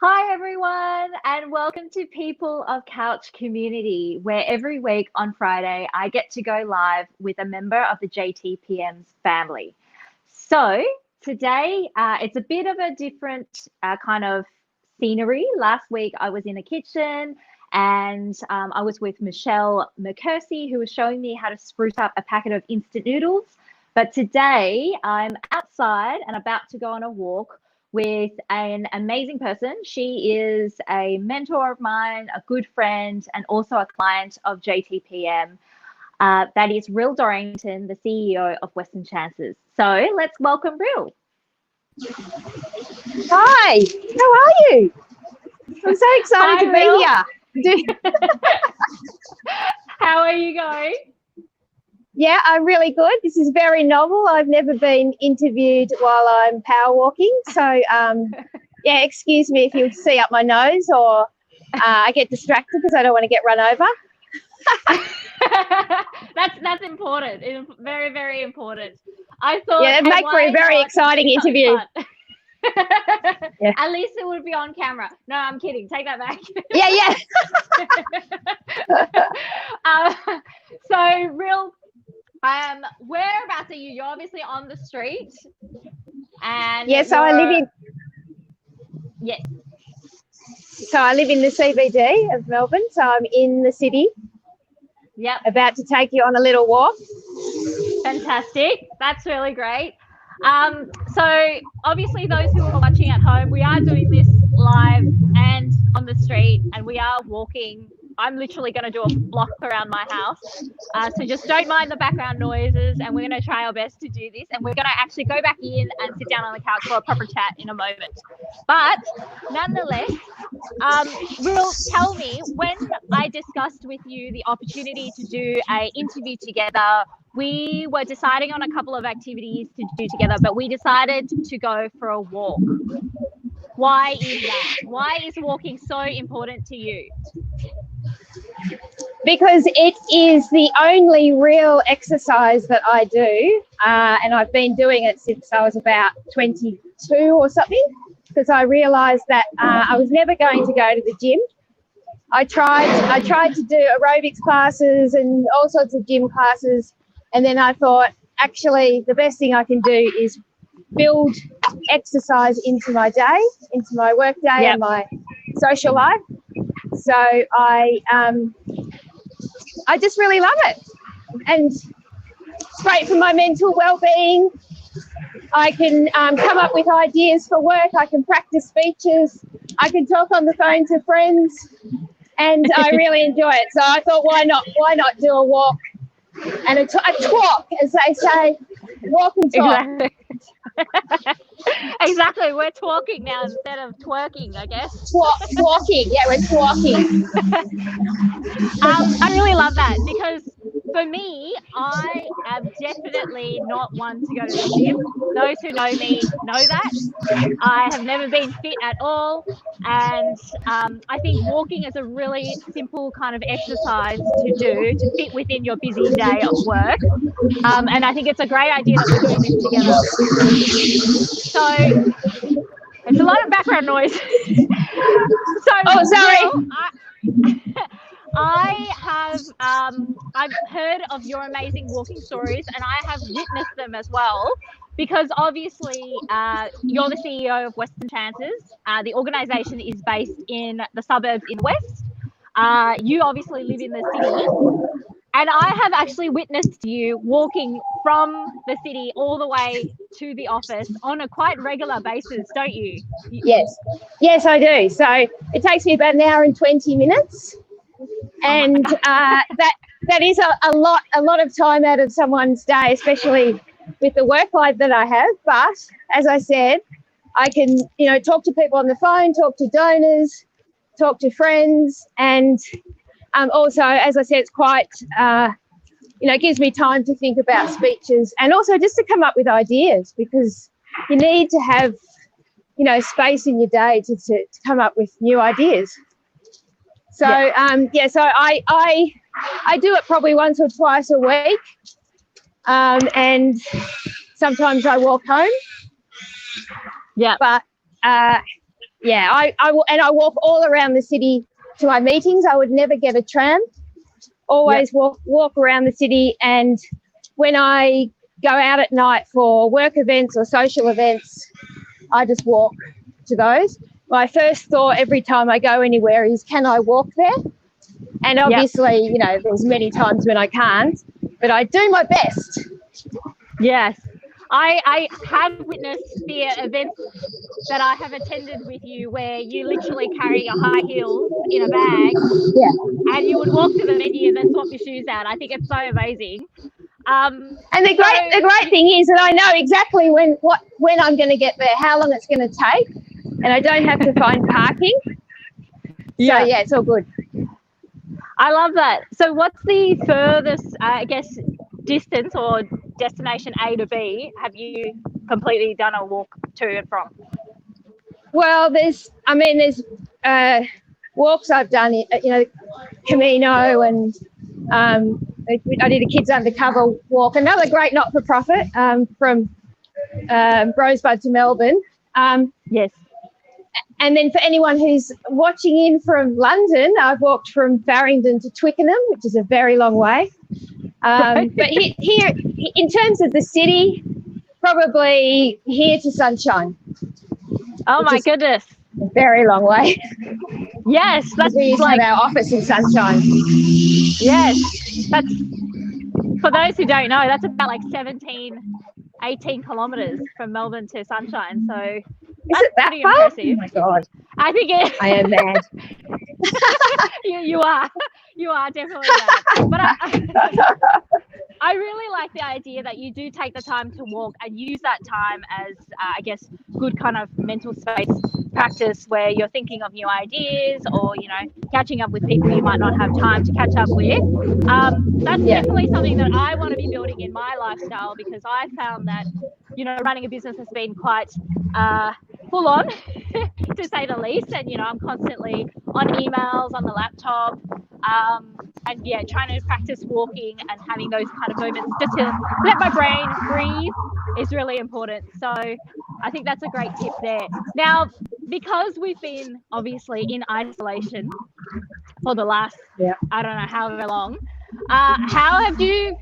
Hi everyone, and welcome to People of Couch Community, where every week on Friday I get to go live with a member of the JTPM's family. So today it's a bit of a different kind of scenery. Last week I was in a kitchen and I was with Michelle McCursey, who was showing me how to spruce up a packet of instant noodles. But today I'm outside and about to go on a walk with an amazing person. She is a mentor of mine, a good friend, and also a client of JTPM. That is Rhyll Dorrington, the CEO of Western Chances. So let's welcome Rhyll. Hi, how are you? I'm so excited to be here. How are you going? Yeah, I'm really good. This is very novel. I've never been interviewed while I'm power walking. So, yeah, excuse me if you see up my nose or I get distracted because I don't want to get run over. That's important. It's very, very important. I thought it'd make for a very exciting interview. Yeah. At least it would be on camera. No, I'm kidding. Take that back. Yeah. So, Rhyll, whereabouts are you? You're obviously on the street. And yeah, so I live in. Yes. So I live in the CBD of Melbourne. So I'm in the city. Yep. About to take you on a little walk. Fantastic. That's really great. So obviously those who are watching at home, we are doing this live and on the street, and we are walking. I'm literally going to do a block around my house. So just don't mind the background noises, and we're going to try our best to do this. And we're going to actually go back in and sit down on the couch for a proper chat in a moment. But nonetheless, Rhyll, tell me, when I discussed with you the opportunity to do an interview together, we were deciding on a couple of activities to do together, but we decided to go for a walk. Why is that? Why is walking so important to you? Because it is the only real exercise that I do, and I've been doing it since I was about 22 or something, because I realised that I was never going to go to the gym. I tried to do aerobics classes and all sorts of gym classes, and then I thought, actually, the best thing I can do is build exercise into my day, into my work day and my social life. So I just really love it, and it's great for my mental well-being. I can come up with ideas for work. I can practice speeches. I can talk on the phone to friends, and I really enjoy it. So I thought, why not do a walk and a talk, as they say, walk and talk. Exactly. We're talking now instead of twerking, I guess. Talking. Yeah, we're talking. I really love that, because for me, I am definitely not one to go to the gym. Those who know me know that. I have never been fit at all. And I think walking is a really simple kind of exercise to do to fit within your busy day of work. And I think it's a great idea that we're doing this together. So it's a lot of background noise. Sorry. I've heard of your amazing walking stories, and I have witnessed them as well, because obviously you're the CEO of Western Chances. The organisation is based in the suburbs in the west. You obviously live in the city, and I have actually witnessed you walking from the city all the way to the office on a quite regular basis, don't you? Yes, I do. So it takes me about an hour and 20 minutes. And that is a lot of time out of someone's day, especially with the work life that I have. But as I said, I can, talk to people on the phone, talk to donors, talk to friends, and also, as I said, it's quite, it gives me time to think about speeches, and also just to come up with ideas, because you need to have, space in your day to come up with new ideas. So, so I do it probably once or twice a week, and sometimes I walk home. Yeah. But I walk all around the city to my meetings. I would never get a tram. Always walk around the city, and when I go out at night for work events or social events, I just walk to those. My first thought every time I go anywhere is, can I walk there? And obviously, you know, there's many times when I can't, but I do my best. Yes. I have witnessed the events that I have attended with you where you literally carry your high heels in a bag and you would walk to the venue and then swap your shoes out. I think it's so amazing. And the great thing is that I know exactly when I'm going to get there, how long it's going to take, and I don't have to find parking. So yeah, it's all good. I love that. So what's the furthest, I guess, distance or destination A to B have you completely done a walk to and from? Well, there's walks I've done, you know, Camino, and I did a kids undercover walk, another great not-for-profit from Rosebud to Melbourne. Yes. And then for anyone who's watching in from London, I've walked from Farringdon to Twickenham, which is a very long way. But here, in terms of the city, probably here to Sunshine. Oh my goodness. A very long way. Yes, that's we used to have our office in Sunshine. Yes, that's, for those who don't know, that's about like 18 kilometres from Melbourne to Sunshine. So is it that pretty far? impressive. Oh my God. I think it. I am mad. You are definitely mad. But I really like the idea that you do take the time to walk and use that time as, I guess, good kind of mental space practice where you're thinking of new ideas or, you know, catching up with people you might not have time to catch up with. That's definitely something that I want to be building in my lifestyle, because I found that, you know, running a business has been quite full on, to say the least. And, you know, I'm constantly on emails, on the laptop, and trying to practice walking and having those kind of moments just to let my brain breathe is really important. So I think that's a great tip there. Now, because we've been obviously in isolation for the last, I don't know, however long, how have you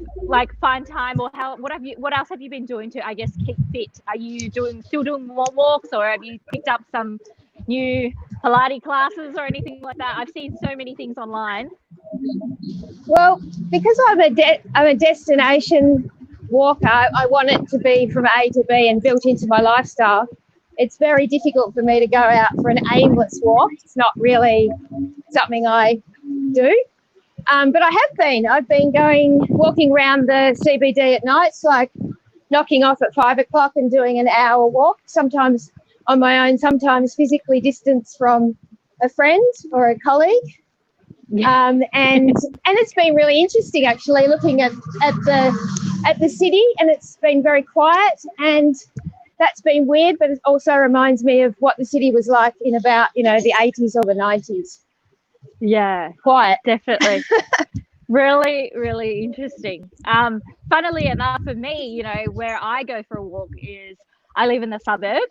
find time, or what else have you been doing to, I guess, keep fit? Are you still doing more walks, or have you picked up some new Pilates classes or anything like that? I've seen so many things online. Well, because I'm a destination walker, I want it to be from A to B and built into my lifestyle. It's very difficult for me to go out for an aimless walk. It's not really something I do. But I've been walking around the CBD at nights, like knocking off at 5 o'clock and doing an hour walk, sometimes on my own, sometimes physically distanced from a friend or a colleague. And it's been really interesting, actually, looking at the city, and it's been very quiet, and that's been weird, but it also reminds me of what the city was like in about, you know, the 80s or the 90s. Yeah, quiet. Definitely. Really, really interesting. Funnily enough, for me, you know, where I go for a walk is, I live in the suburbs.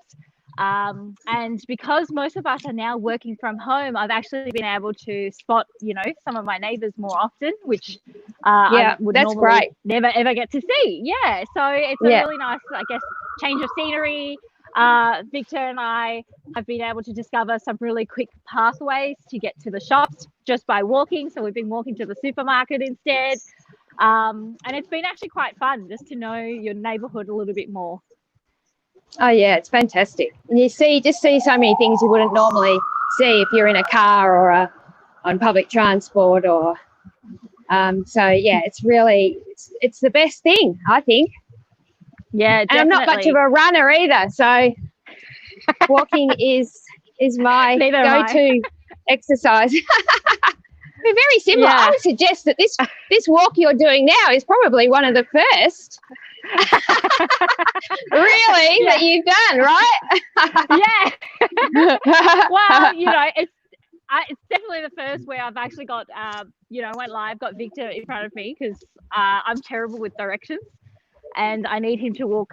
And because most of us are now working from home, I've actually been able to spot, you know, some of my neighbours more often, which I would normally never ever get to see. Yeah, so it's a really nice, I guess, change of scenery. Victor and I have been able to discover some really quick pathways to get to the shops just by walking. So we've been walking to the supermarket instead. And it's been actually quite fun just to know your neighbourhood a little bit more. Oh yeah, it's fantastic. And you see so many things you wouldn't normally see if you're in a car or on public transport, or so yeah, it's really it's the best thing, I think. Yeah, definitely. And I'm not much of a runner either, so walking is my go-to exercise. We're very similar. I would suggest that this walk you're doing now is probably one of the first really that you've done, right? Well, you know, it's definitely the first where I've actually got you know, went live, got Victor in front of me, because I'm terrible with directions. and I need him to walk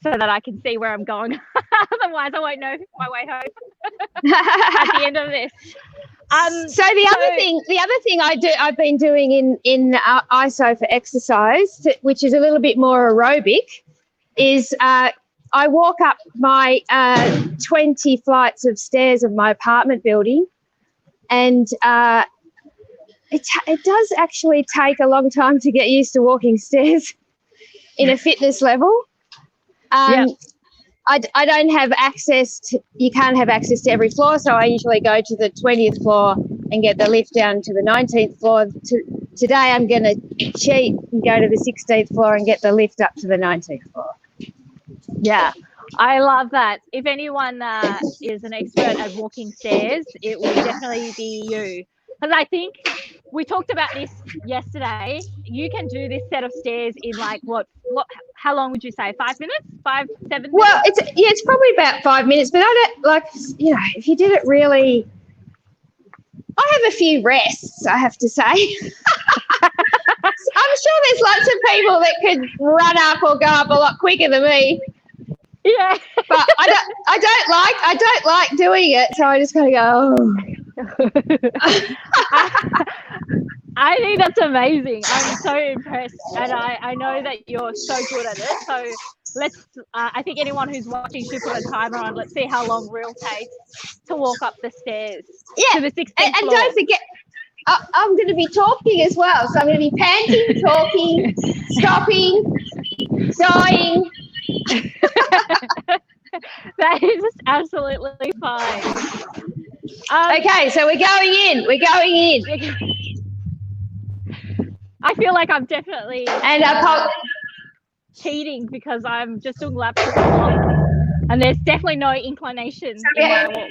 so that I can see where I'm going. Otherwise, I won't know my way home at the end of this. So the other thing I've been doing in ISO for exercise, which is a little bit more aerobic, is I walk up my 20 flights of stairs of my apartment building, and it does actually take a long time to get used to walking stairs in a fitness level. I don't have access to, you can't have access to every floor, so I usually go to the 20th floor and get the lift down to the 19th floor. Today I'm going to cheat and go to the 16th floor and get the lift up to the 19th floor. Yeah, I love that. If anyone is an expert at walking stairs, it will definitely be you. Because I think we talked about this yesterday. You can do this set of stairs in like what? How long would you say? 5 minutes? 7 minutes? Well, it's probably about 5 minutes, but I don't like, if you did it really, I have a few rests, I have to say. I'm sure there's lots of people that could run up or go up a lot quicker than me. Yeah. But I don't like doing it, so I just kind of go, oh. I think that's amazing. I'm so impressed, and I know that you're so good at it. So let's. I think anyone who's watching should put a timer on. Let's see how long Rhyll takes to walk up the stairs to the 16th floor. And don't forget, I'm going to be talking as well. So I'm going to be panting, talking, stopping, dying. That is absolutely fine. Okay, so we're going in. I feel like I'm definitely cheating because I'm just doing laps of the block, and there's definitely no inclination in my walk.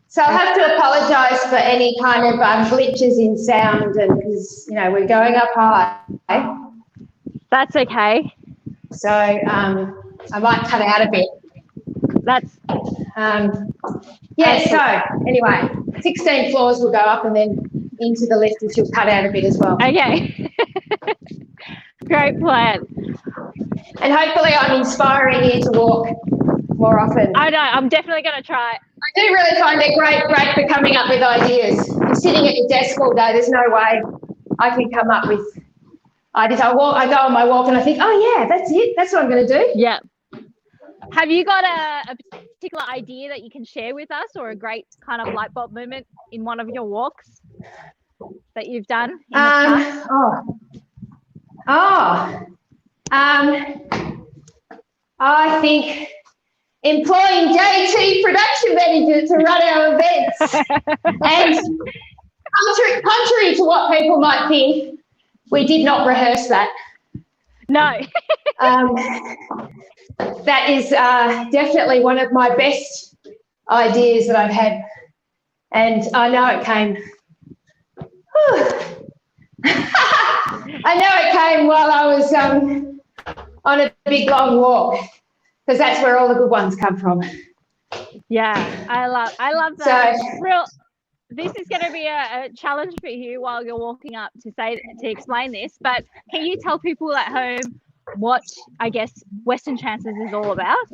So I'll have to apologise for any kind of glitches in sound, and because we're going up high. That's okay. So I might cut out a bit. That's So anyway, 16 floors will go up and then into the lift, which will cut out a bit as well. Okay. Great plan. And hopefully I'm inspiring you to walk more often. I know, I'm definitely going to try. I do really find it great for coming up with ideas. You're sitting at your desk all day, there's no way I can come up with ideas. I go on my walk and I think, oh yeah, that's it, that's what I'm going to do. Yeah. Have you got a particular idea that you can share with us, or a great kind of light bulb moment in one of your walks that you've done in the past? I think employing JT production manager to run our events. And contrary to what people might think, we did not rehearse that. No. That is definitely one of my best ideas that I've had. And I know it came. I know it came while I was on a big long walk, because that's where all the good ones come from. Yeah, I love that. So, Rhyll, this is going to be a challenge for you while you're walking up to explain this, but can you tell people at home what, I guess, Western Chances is all about?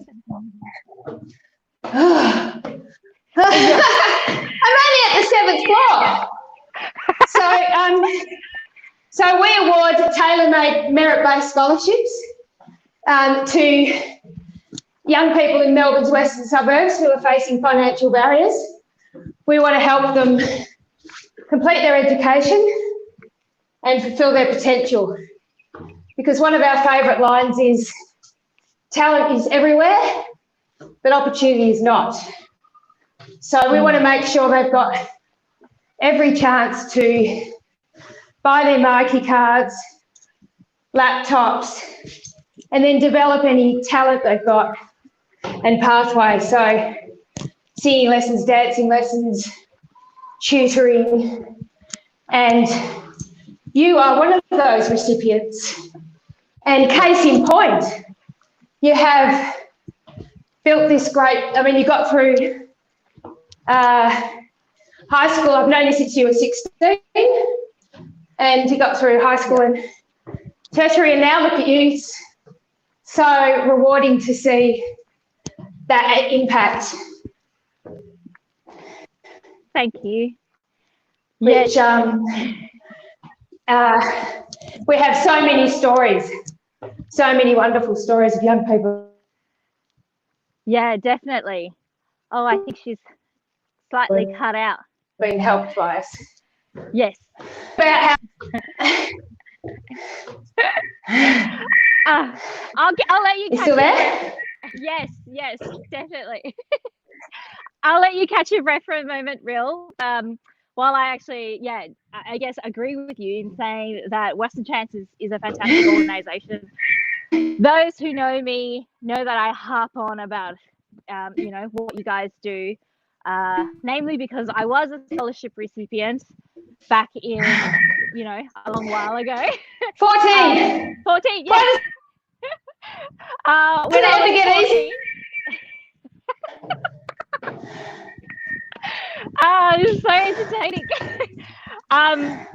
I'm only at the 7th floor. So we award tailor-made merit-based scholarships to young people in Melbourne's western suburbs who are facing financial barriers. We want to help them complete their education and fulfil their potential. Because one of our favourite lines is, talent is everywhere, but opportunity is not. So we want to make sure they've got every chance to buy their marquee cards, laptops, and then develop any talent they've got and pathway. So singing lessons, dancing lessons, tutoring, and you are one of those recipients. And case in point, you have built this great, you got through high school. I've known you since you were 16, and you got through high school and tertiary, and now look at you. So rewarding to see that impact. Thank you. Which we have so many stories, so many wonderful stories of young people. Yeah, definitely. Oh, I think she's slightly cut out. Being helped by us. Yes. About I'll let you catch still there? Yes, definitely. I'll let you catch your breath for a moment, Rhyll. While I actually, I guess agree with you in saying that Western Chances is a fantastic organisation. Those who know me know that I harp on about, what you guys do, namely because I was a scholarship recipient back in, a long while ago. 14. 14, yes. When I was 14. This is so entertaining.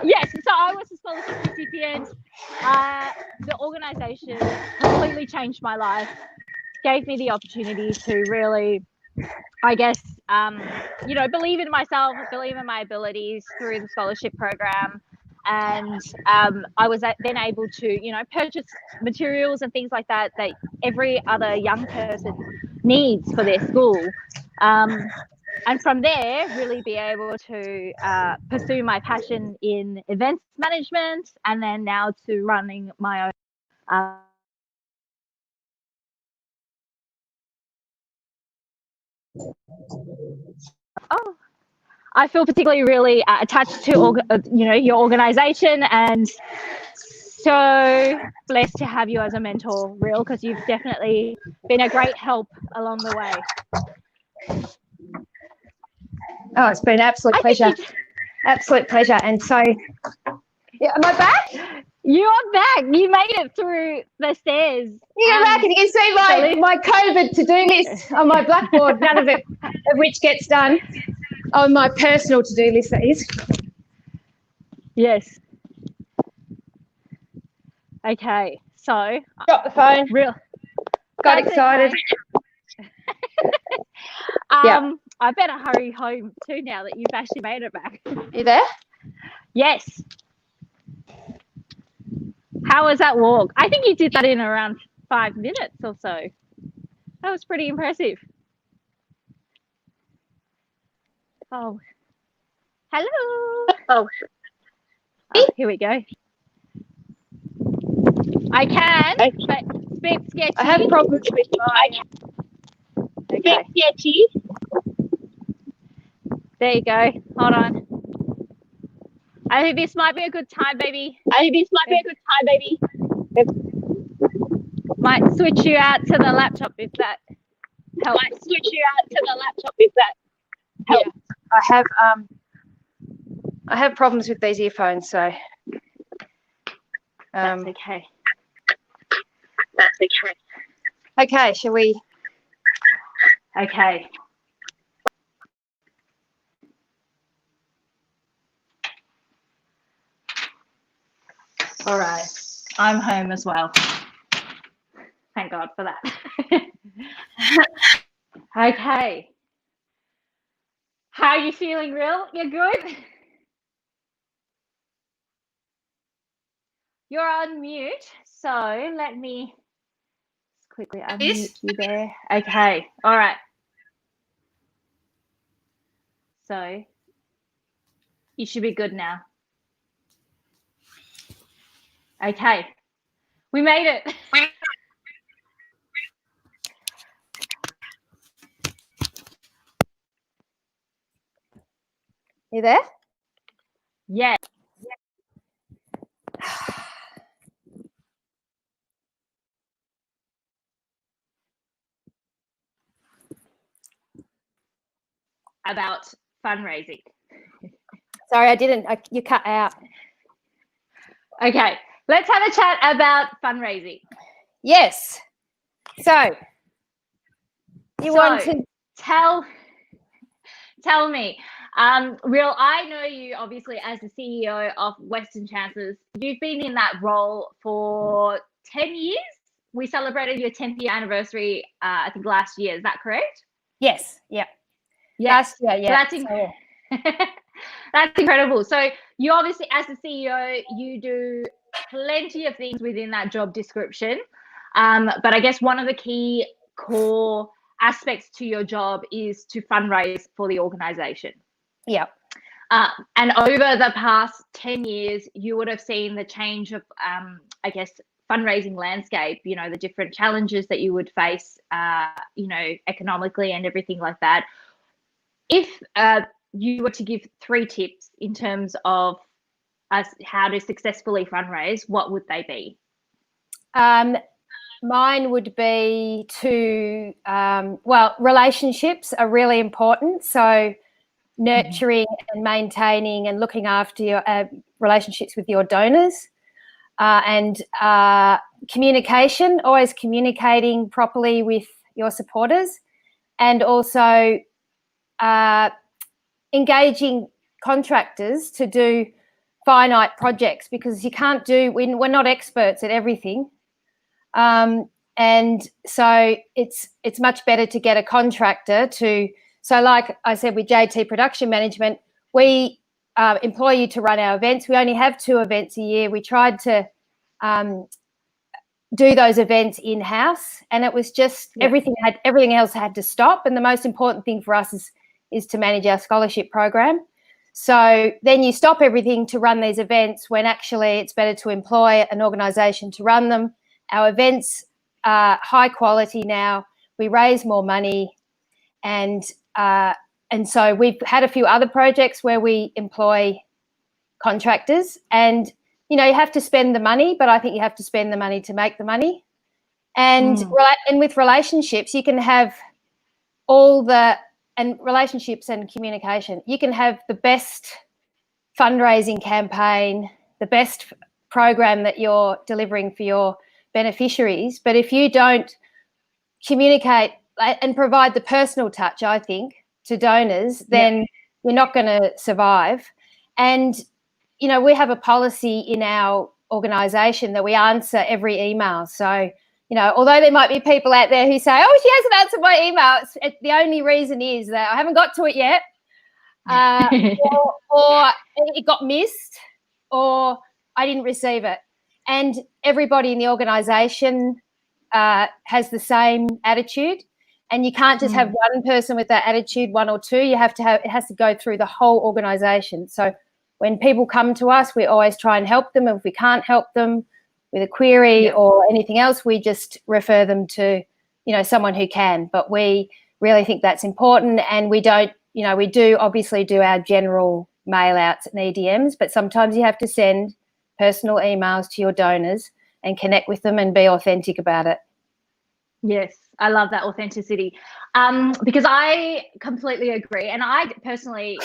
Yes, so I was a scholarship recipient. The organisation completely changed my life, gave me the opportunity to really, I guess, believe in myself, believe in my abilities through the scholarship program. And I was then able to, purchase materials and things like that every other young person needs for their school. And from there, really be able to pursue my passion in events management, and then now to running my own. I feel particularly really attached to your organisation, and so blessed to have you as a mentor, Rhyll, because you've definitely been a great help along the way. Oh, it's been an absolute pleasure. Absolute pleasure. And so, yeah, am I back? You are back. You made it through the stairs. You're back, and you can see my COVID to-do list on my blackboard, none of which gets done. On my personal to-do list, that is. Yes. Okay, so Drop the phone. Rhyll. Got excited. Okay. I better hurry home too now that you've actually made it back. You there? Yes. How was that walk? I think you did that in around 5 minutes or so. That was pretty impressive. Oh. Hello. Oh, here we go. I can, but it's a bit sketchy. I have problems with my... Okay. Sketchy. There you go. Hold on. I think this might be a good time, baby. Might switch you out to the laptop if that helps. Yeah. I have problems with these earphones, so That's okay. Okay, shall we? Okay. All right. I'm home as well. Thank God for that. Okay. How are you feeling, Rhyll? You're good? You're on mute, so let me quickly unmute you there. Okay. All right. So you should be good now. Okay. We made it. You there? Yeah. About fundraising. Sorry, I didn't. You cut out. Okay. Let's have a chat about fundraising. Yes. So you want to tell me, Rhyll, I know you obviously as the CEO of Western Chances. You've been in that role for 10 years. We celebrated your 10th year anniversary, I think last year. Is that correct? Yes. Yeah. Yes. Last year. So Yeah. that's incredible. So you obviously, as the CEO, you do plenty of things within that job description. But I guess one of the key core aspects to your job is to fundraise for the organization. Yeah. And over the past 10 years, you would have seen the change of, I guess, fundraising landscape, the different challenges that you would face, economically and everything like that. If you were to give 3 tips in terms of how to successfully fundraise, what would they be? Mine would be to, relationships are really important. So nurturing and maintaining and looking after your relationships with your donors, and communication, always communicating properly with your supporters, and also engaging contractors to do finite projects, because you can't do, we're not experts at everything. And so it's much better to get a contractor to, so like I said with JT Production Management, we employ you to run our events. We only have 2 events a year. We tried to do those events in-house, and it was just everything else had to stop. And the most important thing for us is to manage our scholarship program. So then you stop everything to run these events, when actually it's better to employ an organisation to run them. Our events are high quality now. We raise more money, and so we've had a few other projects where we employ contractors, and you have to spend the money, but I think you have to spend the money to make the money. And with relationships, you can have relationships and communication. You can have the best fundraising campaign, the best program that you're delivering for your beneficiaries, but if you don't communicate and provide the personal touch, I think, to donors, then you're not going to survive. And we have a policy in our organisation that we answer every email. So although there might be people out there who say, "Oh, she hasn't answered my email," the only reason is that I haven't got to it yet, or it got missed, or I didn't receive it. And everybody in the organisation has the same attitude, and you can't just have one person with that attitude, 1 or 2. It has to go through the whole organisation. So when people come to us, we always try and help them. If we can't help them with a query or anything else, we just refer them to someone who can. But we really think that's important, and we don't, we do obviously do our general mail outs and EDMs, but sometimes you have to send personal emails to your donors and connect with them and be authentic about it. Yes, I love that authenticity, because I completely agree. And I personally,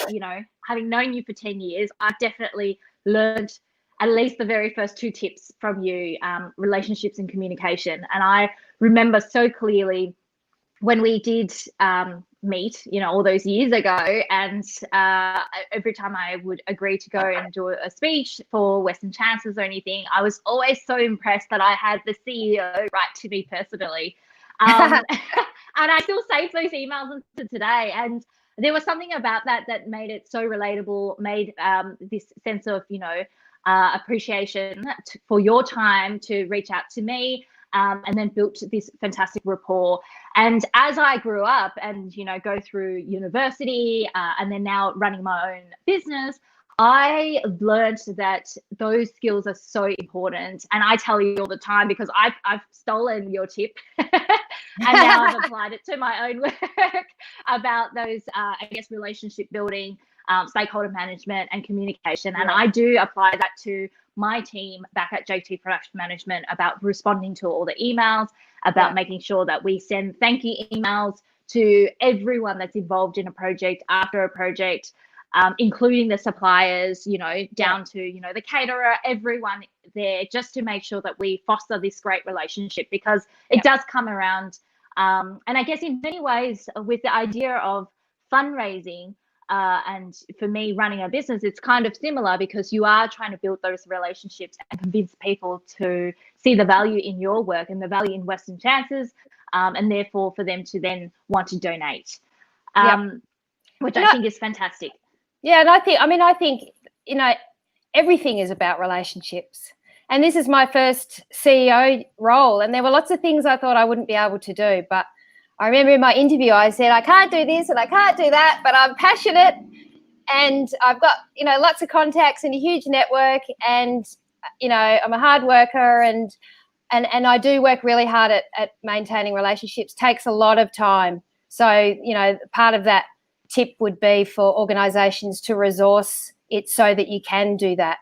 having known you for 10 years, I've definitely learned at least the very first 2 tips from you, relationships and communication. And I remember so clearly when we did meet, all those years ago, and every time I would agree to go and do a speech for Western Chances or anything, I was always so impressed that I had the CEO write to me personally. And I still save those emails until today. And there was something about that made it so relatable, made this sense of, appreciation for your time to reach out to me. And then built this fantastic rapport. And as I grew up and, go through university and then now running my own business, I learned that those skills are so important. And I tell you all the time, because I've stolen your tip and now I've applied it to my own work about those, relationship building, stakeholder management and communication. And I do apply that to my team back at JT Production Management, about responding to all the emails, about making sure that we send thank you emails to everyone that's involved in a project, after a project, including the suppliers, down to, the caterer, everyone there, just to make sure that we foster this great relationship, because it does come around. And I guess in many ways with the idea of fundraising, And for me, running a business, it's kind of similar, because you are trying to build those relationships and convince people to see the value in your work and the value in Western Chances, and therefore for them to then want to donate, which I think is fantastic. Yeah, and I think, everything is about relationships. And this is my first CEO role, and there were lots of things I thought I wouldn't be able to do. But I remember in my interview I said, I can't do this and I can't do that, but I'm passionate and I've got, lots of contacts and a huge network, and, I'm a hard worker, and I do work really hard at maintaining relationships. Takes a lot of time. So, part of that tip would be for organisations to resource it so that you can do that,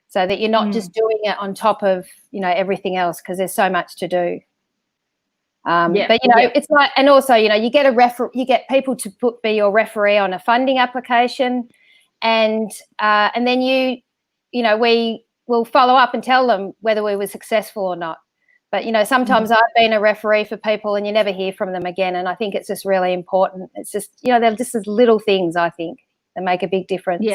so that you're not just doing it on top of, everything else, because there's so much to do. But, it's like, and also, you get people to be your referee on a funding application, and then we will follow up and tell them whether we were successful or not. But, sometimes I've been a referee for people and you never hear from them again. And I think it's just really important. It's just, they're just as little things, I think, that make a big difference.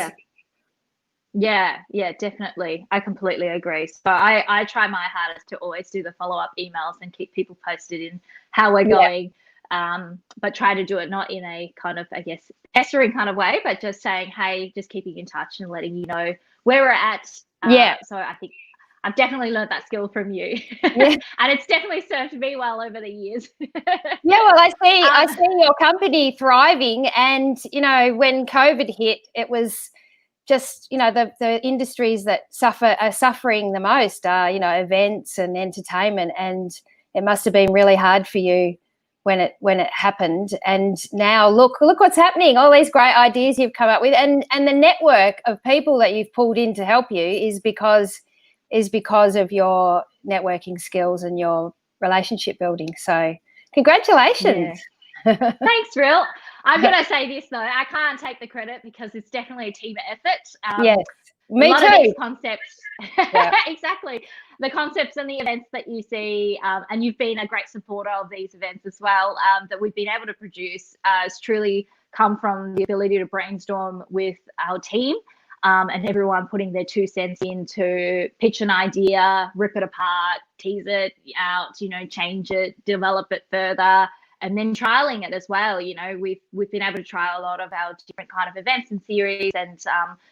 Yeah, definitely. I completely agree. So I try my hardest to always do the follow-up emails and keep people posted in how we're going, but try to do it not in a kind of, I guess, pestering kind of way, but just saying, hey, just keeping in touch and letting you know where we're at. So I think I've definitely learned that skill from you. And it's definitely served me well over the years. Well, I see your company thriving, and, when COVID hit, it was just, the industries that are suffering the most are, events and entertainment, and it must have been really hard for you when it happened. And now look what's happening, all these great ideas you've come up with, and the network of people that you've pulled in to help you is because of your networking skills and your relationship building. So congratulations. Thanks, Rhyll. I'm going to say this, though. I can't take the credit, because it's definitely a team effort. Yes, me too. Of these concepts, exactly. The concepts and the events that you see, and you've been a great supporter of these events as well, that we've been able to produce, has truly come from the ability to brainstorm with our team, and everyone putting their 2 cents in to pitch an idea, rip it apart, tease it out, change it, develop it further, and then trialing it as well. We've been able to try a lot of our different kind of events and series, and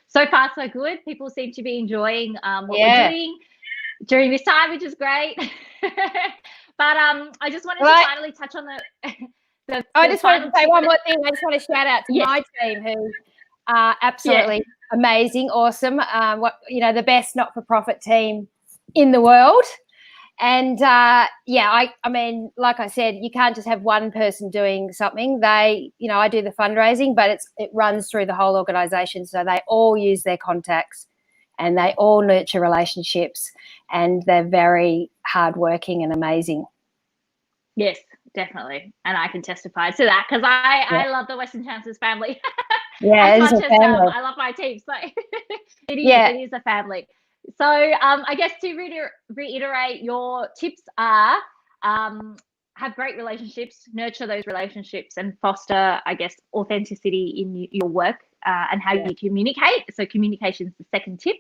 so far so good. People seem to be enjoying what we're doing during this time, which is great. But I just wanted to finally touch on I just wanted to say one more thing. I just want to shout out to my team, who are absolutely amazing, awesome. The best not-for-profit team in the world. And I mean, like I said, you can't just have one person doing something. I do the fundraising, but it runs through the whole organisation. So they all use their contacts, and they all nurture relationships, and they're very hardworking and amazing. Yes, definitely. And I can testify to that, because I love the Western Chances family. As much as I love my team. So it is a family. So I guess to reiterate, your tips are have great relationships, nurture those relationships, and foster, I guess, authenticity in your work and how you communicate. So communication is the second tip.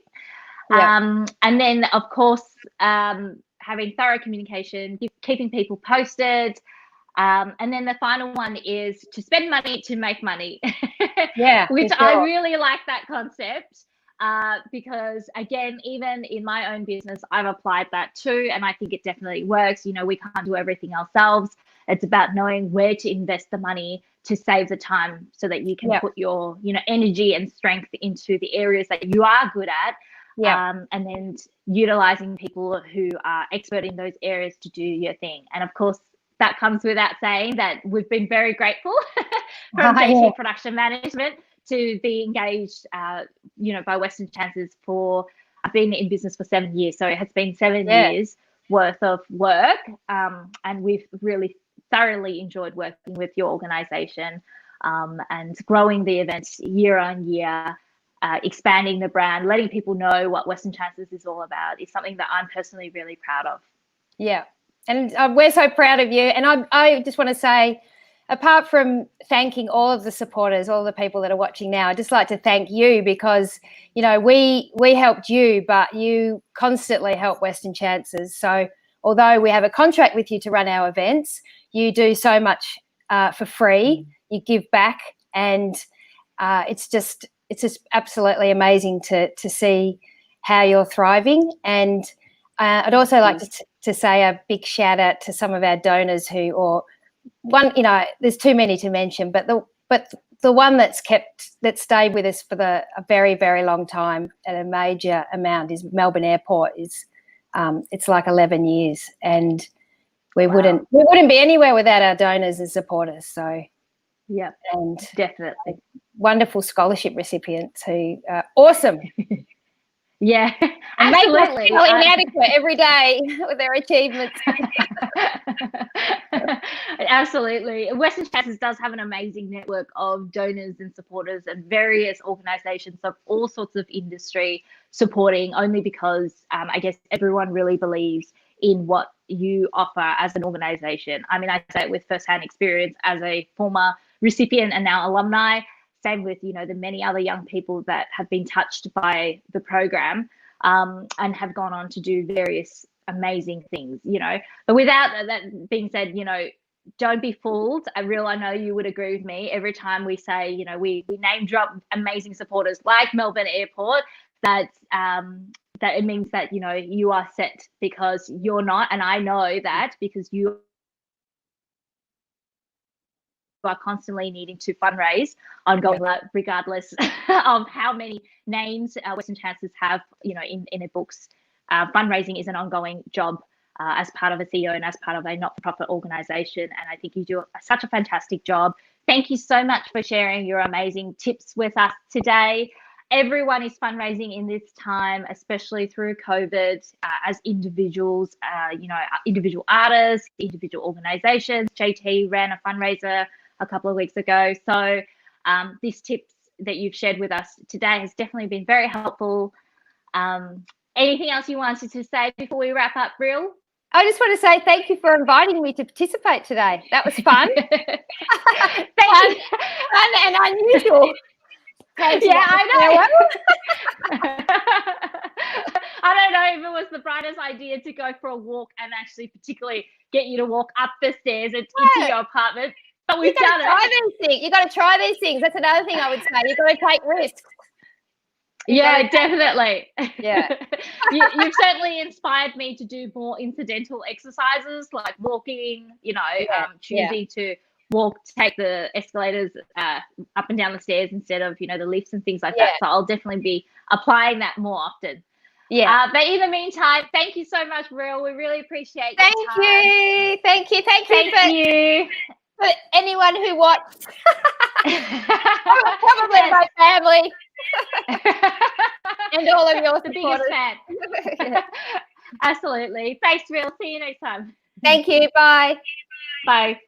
And then, of course, having thorough communication, keeping people posted. And then the final one is to spend money to make money. Which I really like that concept. Because again, even in my own business, I've applied that too, and I think it definitely works. We can't do everything ourselves. It's about knowing where to invest the money to save the time, so that you can put your energy and strength into the areas that you are good at, and then utilizing people who are expert in those areas to do your thing. And of course, that comes without saying that we've been very grateful from JT Production Management to be engaged, by Western Chances I've been in business for 7 years. So it has been 7 years worth of work. And we've really thoroughly enjoyed working with your organisation, and growing the events year on year, expanding the brand, letting people know what Western Chances is all about is something that I'm personally really proud of. Yeah. And we're so proud of you. And I just want to say, apart from thanking all of the supporters, all the people that are watching now, I'd just like to thank you because, you know, we helped you, but you constantly help Western Chances. So although we have a contract with you to run our events, you do so much for free. You give back, and it's just absolutely amazing to see how you're thriving. And I'd also like to say a big shout out to some of our donors you know, there's too many to mention, but the one that stayed with us for a very, very long time at a major amount is Melbourne Airport. It's like 11 years, and we wouldn't be anywhere without our donors and supporters. So yeah, and definitely wonderful scholarship recipients who are awesome. Yeah, and absolutely. Make us feel inadequate every day with their achievements. Absolutely. Western Chances does have an amazing network of donors and supporters and various organisations of all sorts of industry supporting, only because I guess everyone really believes in what you offer as an organisation. I mean, I say it with firsthand experience as a former recipient and now alumni. Same with, you know, the many other young people that have been touched by the program and have gone on to do various amazing things, you know. But without that being said, you know, don't be fooled. Rhyll, I know you would agree with me. Every time we say, you know, we name drop amazing supporters like Melbourne Airport, that it means that, you know, you are set, because you're not. And I know that because you are constantly needing to fundraise ongoing, regardless of how many names Western Chances have, you know, in their books. Fundraising is an ongoing job as part of a CEO and as part of a not-for-profit organisation, and I think you do such a fantastic job. Thank you so much for sharing your amazing tips with us today. Everyone is fundraising in this time, especially through COVID, as individuals, you know, individual artists, individual organisations. JT ran a fundraiser a couple of weeks ago. So these tips that you've shared with us today has definitely been very helpful. Anything else you wanted to say before we wrap up, Rhyll? I just want to say thank you for inviting me to participate today. That was fun. Fun and unusual. Yeah, I know. I don't know if it was the brightest idea to go for a walk and actually particularly get you to walk up the stairs into your apartment. But we've done it. You got to try these things. That's another thing I would say. You've got to take risks. Yeah, definitely. Yeah. You've certainly inspired me to do more incidental exercises like walking, you know, choosing to take the escalators up and down the stairs instead of, you know, the lifts and things like that. So I'll definitely be applying that more often. Yeah. But in the meantime, thank you so much, Rhyll. We really appreciate your time. Thank you. For anyone who watched. Probably my family. And all of your supporters. The biggest fan. Absolutely. Thanks, Rhyll. See you next time. Thank you. Bye. Bye.